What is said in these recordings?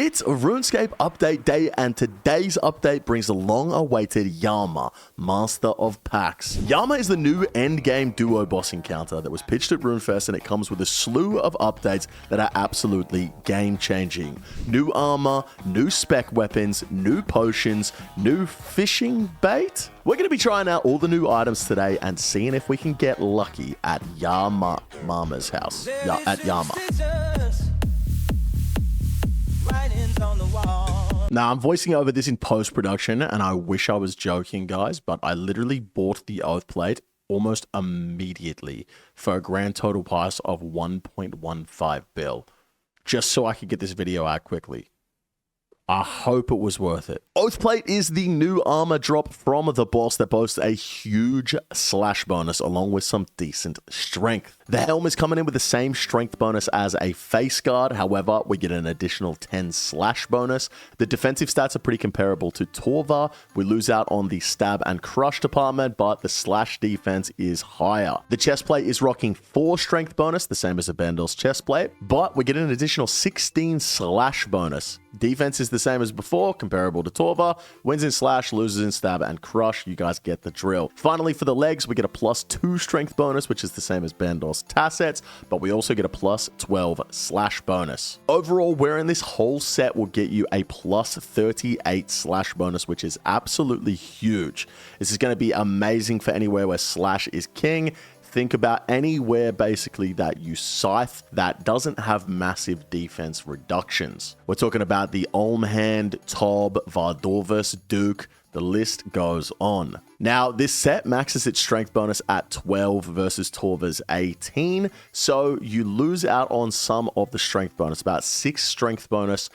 It's RuneScape update day, and today's update brings the long-awaited Yama, Master of Packs. Yama is the new endgame duo boss encounter that was pitched at RuneFest, and it comes with a slew of updates that are absolutely game-changing. New armor, new spec weapons, new potions, new fishing bait. We're going to be trying out all the new items today and seeing if we can get lucky at Mama's house. At Yama. Now, I'm voicing over this in post-production, and I wish I was joking, guys, but I literally bought the Oath Plate almost immediately for a grand total price of 1.15 bill, just so I could get this video out quickly. I hope it was worth it. Oath Plate is the new armor drop from the boss that boasts a huge slash bonus along with some decent strength. The helm is coming in with the same strength bonus as a face guard. However, we get an additional 10 slash bonus. The defensive stats are pretty comparable to Torva. We lose out on the stab and crush department, but the slash defense is higher. The chest plate is rocking 4 strength bonus, the same as a Bandol's chest plate, but we get an additional 16 slash bonus. Defense is the same as before, comparable to Torva. Wins in slash, loses in stab and crush. You guys get the drill. Finally, for the legs, we get a +2 strength bonus, which is the same as Bandol's tassets, but we also get a +12 slash bonus. Overall, wearing this whole set will get you a +38 slash bonus, which is absolutely huge. This is going to be amazing for anywhere where slash is king. Think about anywhere basically that you scythe that doesn't have massive defense reductions. We're talking about the Olmhand, Tob, Vardorvis, Duke. The list goes on. Now, this set maxes its strength bonus at 12 versus Torva's 18, so you lose out on some of the strength bonus, about 6 strength bonus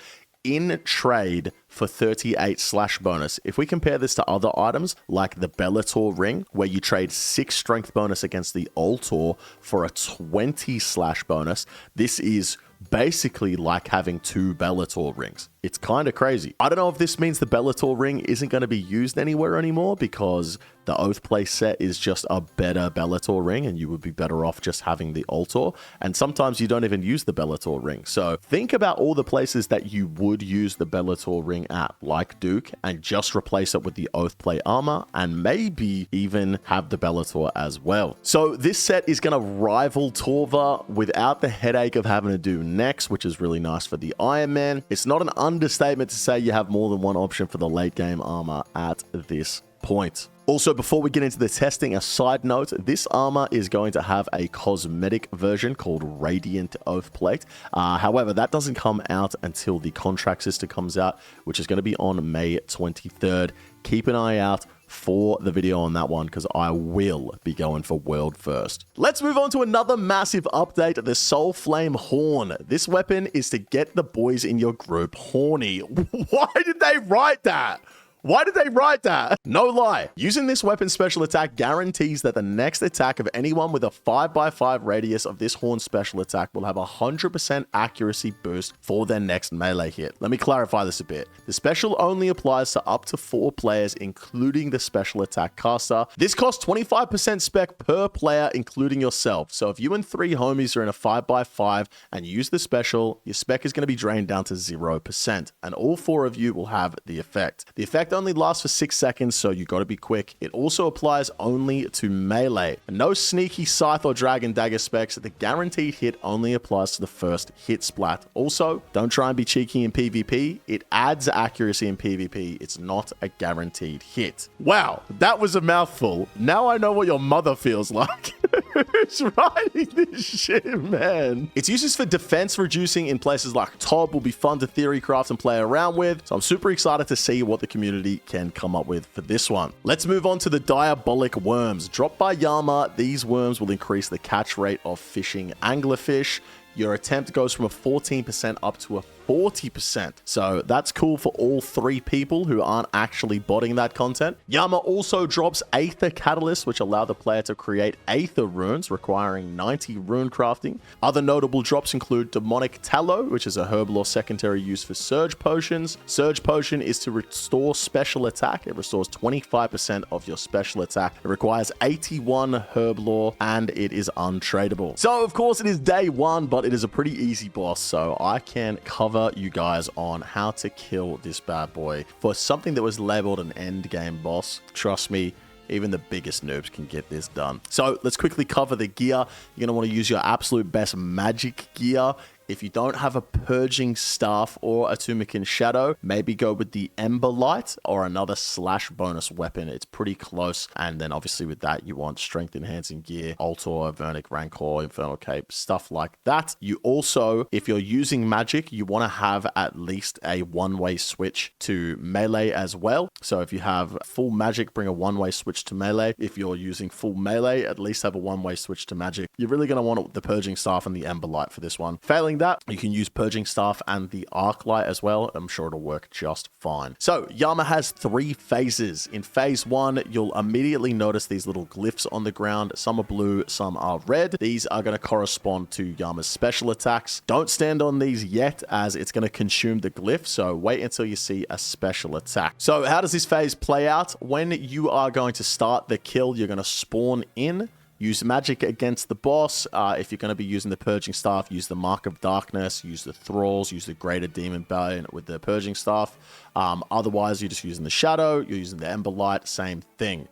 in trade for 38 slash bonus. If we compare this to other items like the Bellator ring, where you trade 6 strength bonus against the Altor for a 20 slash bonus, this is basically like having 2 Bellator rings. It's kind of crazy. I don't know if this means the Bellator ring isn't going to be used anywhere anymore because the Oath Play set is just a better Bellator ring and you would be better off just having the Altor. And sometimes you don't even use the Bellator ring. So think about all the places that you would use the Bellator ring at, like Duke, and just replace it with the Oath Play armor and maybe even have the Bellator as well. So this set is going to rival Torva without the headache of having to do next, which is really nice for the Iron Man. It's not an understatement to say you have more than one option for the late game armor at this point. Also, before we get into the testing, a side note, this armor is going to have a cosmetic version called Radiant Oath Plate. However, that doesn't come out until the contract sister comes out, which is going to be on May 23rd. Keep an eye out for the video on that one because I will be going for world first. Let's move on to another massive update, the Soul Flame Horn. This weapon is to get the boys in your group horny. Why did they write that? Why did they write that? No lie. Using this weapon's special attack guarantees that the next attack of anyone with a 5x5 radius of this horn special attack will have a 100% accuracy boost for their next melee hit. Let me clarify this a bit. The special only applies to up to 4 players, including the special attack caster. This costs 25% spec per player, including yourself. So if you and 3 homies are in a 5x5 and you use the special, your spec is going to be drained down to 0%, and all 4 of you will have the effect. The effect only lasts for 6 seconds, so you got to be quick. It also applies only to melee. No sneaky scythe or dragon dagger specs. The guaranteed hit only applies to the first hit splat. Also, don't try and be cheeky in PvP. It adds accuracy in PvP. It's not a guaranteed hit. Wow, that was a mouthful. Now I know what your mother feels like. Who's writing this shit, man? Its uses for defense reducing in places like Tob will be fun to theory craft and play around with, so I'm super excited to see what the community can come up with for this one. Let's move on to the Diabolic Worms. Dropped by Yama, these worms will increase the catch rate of fishing anglerfish. Your attempt goes from a 14% up to a 40%. So that's cool for all 3 people who aren't actually botting that content. Yama also drops Aether Catalyst, which allow the player to create Aether runes, requiring 90 rune crafting. Other notable drops include Demonic Tallow, which is a herbal or secondary use for Surge Potions. Surge Potion is to restore special attack. It restores 25% of your special attack. It requires 81 herb lore, and it is untradeable. So, of course, it is day 1, but it is a pretty easy boss, so I can cover cover you guys on how to kill this bad boy for something that was labeled an end game boss. Trust me, even the biggest noobs can get this done. So let's quickly cover the gear. You're going to want to use your absolute best magic gear. If you don't have a Purging Staff or a Tumikin Shadow, maybe go with the Ember Light or another slash bonus weapon. It's pretty close. And then obviously with that, you want Strength Enhancing Gear, Altor, Vernic Rancor, Infernal Cape, stuff like that. You also, if you're using magic, you want to have at least a one-way switch to melee as well. So if you have full magic, bring a one-way switch to melee. If you're using full melee, at least have a one-way switch to magic. You're really going to want the Purging Staff and the Ember Light for this one. Failing that, you can use Purging Staff and the Arc Light as well. I'm sure it'll work just fine. So Yama has 3 phases. In phase 1, you'll immediately notice these little glyphs on the ground. Some are blue, some are red. These are going to correspond to Yama's special attacks. Don't stand on these yet, as it's going to consume the glyph, so wait until you see a special attack. So how does this phase play out? When you are going to start the kill, you're going to spawn in, use magic against the boss. If you're going to be using the Purging Staff, use the Mark of Darkness, use the Thralls, use the Greater Demon Bane with the Purging Staff. Otherwise, you're just using the Shadow, you're using the Ember Light, same thing.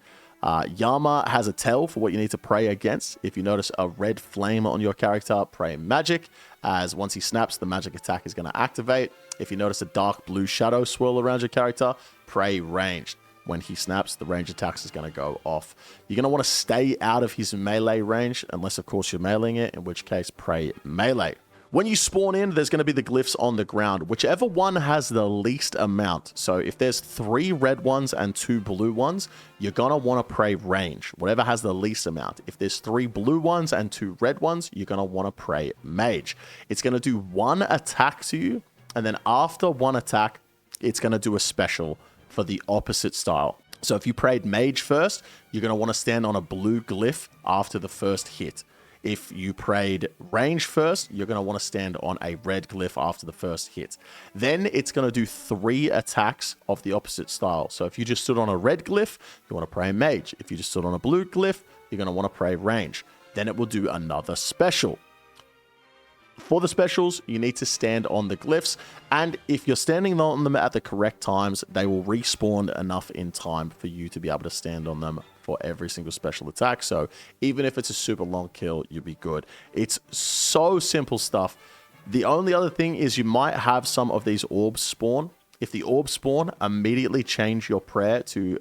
Yama has a tell for what you need to pray against. If you notice a red flame on your character, pray magic, as once he snaps, the magic attack is going to activate. If you notice a dark blue shadow swirl around your character, pray ranged. When he snaps, the range attacks is going to go off. You're going to want to stay out of his melee range, unless, of course, you're meleeing it, in which case, pray melee. When you spawn in, there's going to be the glyphs on the ground. Whichever one has the least amount. So if there's 3 red ones and 2 blue ones, you're going to want to pray range. Whatever has the least amount. If there's 3 blue ones and 2 red ones, you're going to want to pray mage. It's going to do 1 attack to you, and then after 1 attack, it's going to do a special for the opposite style. So if you prayed mage first, you're going to want to stand on a blue glyph after the first hit. If you prayed range first, you're going to want to stand on a red glyph after the first hit. Then it's going to do 3 attacks of the opposite style. So if you just stood on a red glyph, you want to pray mage. If you just stood on a blue glyph, you're going to want to pray range. Then it will do another special. For the specials, you need to stand on the glyphs, and if you're standing on them at the correct times, they will respawn enough in time for you to be able to stand on them for every single special attack. So even if it's a super long kill, you'll be good. It's so simple stuff. The only other thing is you might have some of these orbs spawn. If the orbs spawn, immediately change your prayer to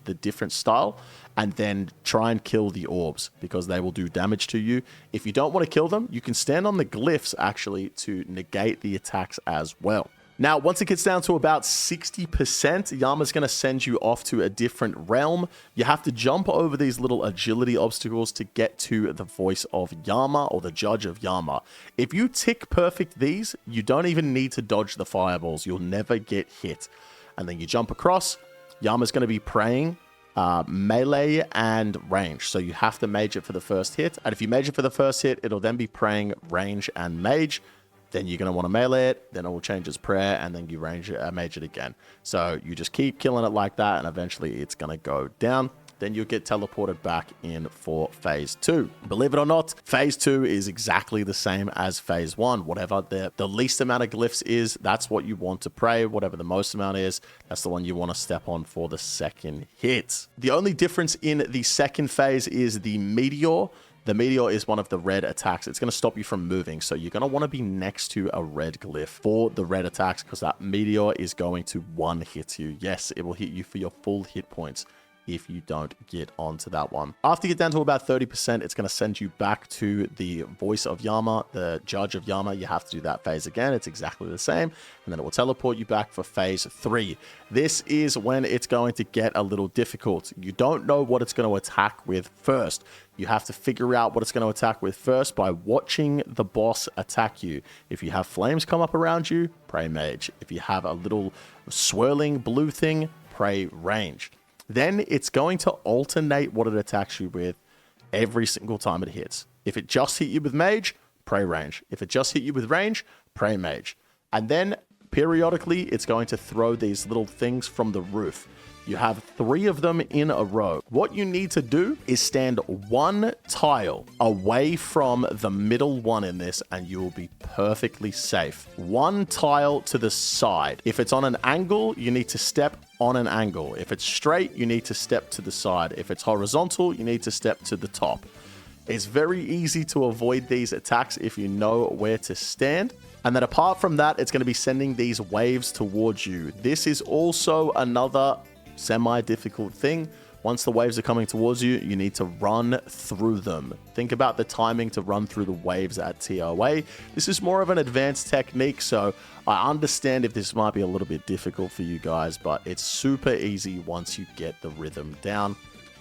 the different style, and then try and kill the orbs, because they will do damage to you. If you don't want to kill them, you can stand on the glyphs actually to negate the attacks as well. Now, once it gets down to about 60%, Yama's going to send you off to a different realm. You have to jump over these little agility obstacles to get to the voice of Yama, or the judge of Yama. If you tick perfect these, you don't even need to dodge the fireballs. You'll never get hit. And then you jump across. Yama's going to be praying melee and range. So you have to mage it for the first hit. And if you mage it for the first hit, it'll then be praying range and mage. Then you're going to want to melee it, then it will change its prayer, and then you mage it again. So you just keep killing it like that, and eventually it's going to go down. Then you'll get teleported back in for phase 2. Believe it or not, phase 2 is exactly the same as phase 1. Whatever the least amount of glyphs is, that's what you want to pray. Whatever the most amount is, that's the one you want to step on for the second hit. The only difference in the second phase is the meteor. The meteor is one of the red attacks. It's going to stop you from moving. So you're going to want to be next to a red glyph for the red attacks, because that meteor is going to one-hit you. Yes, it will hit you for your full hit points if you don't get onto that one. After you get down to about 30%, it's going to send you back to the voice of Yama, the judge of Yama. You have to do that phase again. It's exactly the same. And then it will teleport you back for phase 3. This is when it's going to get a little difficult. You don't know what it's going to attack with first. You have to figure out what it's going to attack with first by watching the boss attack you. If you have flames come up around you, pray mage. If you have a little swirling blue thing, pray range. Then it's going to alternate what it attacks you with every single time it hits. If it just hit you with mage, pray range. If it just hit you with range, pray mage. And then Periodically, it's going to throw these little things from the roof. You have 3 of them in a row. What you need to do is stand 1 tile away from the middle one in this, and you will be perfectly safe. 1 tile to the side. If it's on an angle, you need to step on an angle. If it's straight, you need to step to the side. If it's horizontal, you need to step to the top. It's very easy to avoid these attacks if you know where to stand. And then apart from that, it's going to be sending these waves towards you. This is also another semi-difficult thing. Once the waves are coming towards you, you need to run through them. Think about the timing to run through the waves at TOA. This is more of an advanced technique, so I understand if this might be a little bit difficult for you guys, but it's super easy once you get the rhythm down.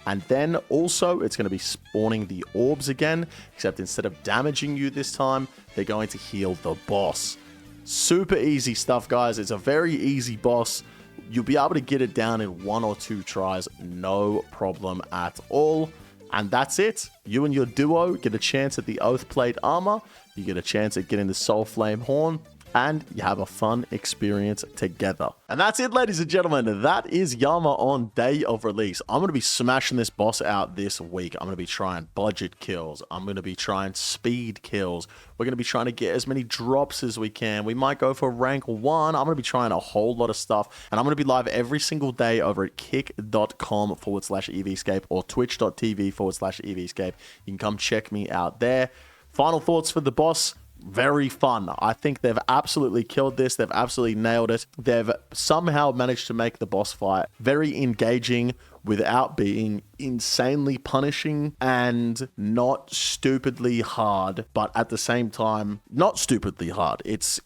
And then also, it's going to be spawning the orbs again, except instead of damaging you this time, they're going to heal the boss. Super easy stuff, guys. It's a very easy boss. You'll be able to get it down in 1 or 2 tries, no problem at all. And that's it. You and your duo get a chance at the Oath Plate armor. You get a chance at getting the Soul Flame Horn. And you have a fun experience together. And that's it, ladies and gentlemen. That is Yama on day of release. I'm going to be smashing this boss out this week. I'm going to be trying budget kills. I'm going to be trying speed kills. We're going to be trying to get as many drops as we can. We might go for rank 1. I'm going to be trying a whole lot of stuff. And I'm going to be live every single day over at kick.com/EVscape or twitch.tv/EVscape. You can come check me out there. Final thoughts for the boss. Very fun. I think they've absolutely killed this. They've absolutely nailed it. They've somehow managed to make the boss fight very engaging without being insanely punishing and not stupidly hard, but at the same time, not stupidly hard. It's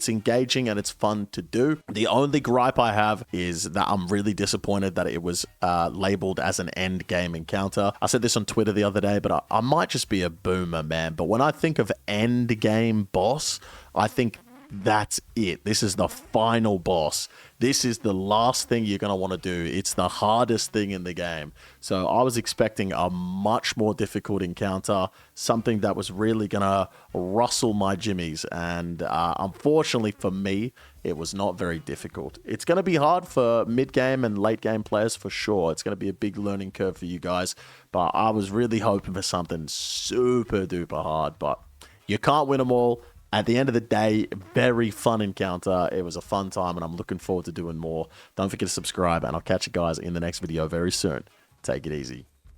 engaging and it's fun to do. The only gripe I have is that I'm really disappointed that it was labeled as an end game encounter. I said this on Twitter the other day, but I might just be a boomer, man. But when I think of end game boss, I think that's it. This is the final boss. This is the last thing you're going to want to do. It's the hardest thing in the game. So I was expecting a much more difficult encounter, something that was really going to rustle my jimmies. And unfortunately for me, it was not very difficult. It's going to be hard for mid-game and late-game players for sure. It's going to be a big learning curve for you guys. But I was really hoping for something super duper hard. But you can't win them all. At the end of the day, very fun encounter. It was a fun time, and I'm looking forward to doing more. Don't forget to subscribe, and I'll catch you guys in the next video very soon. Take it easy.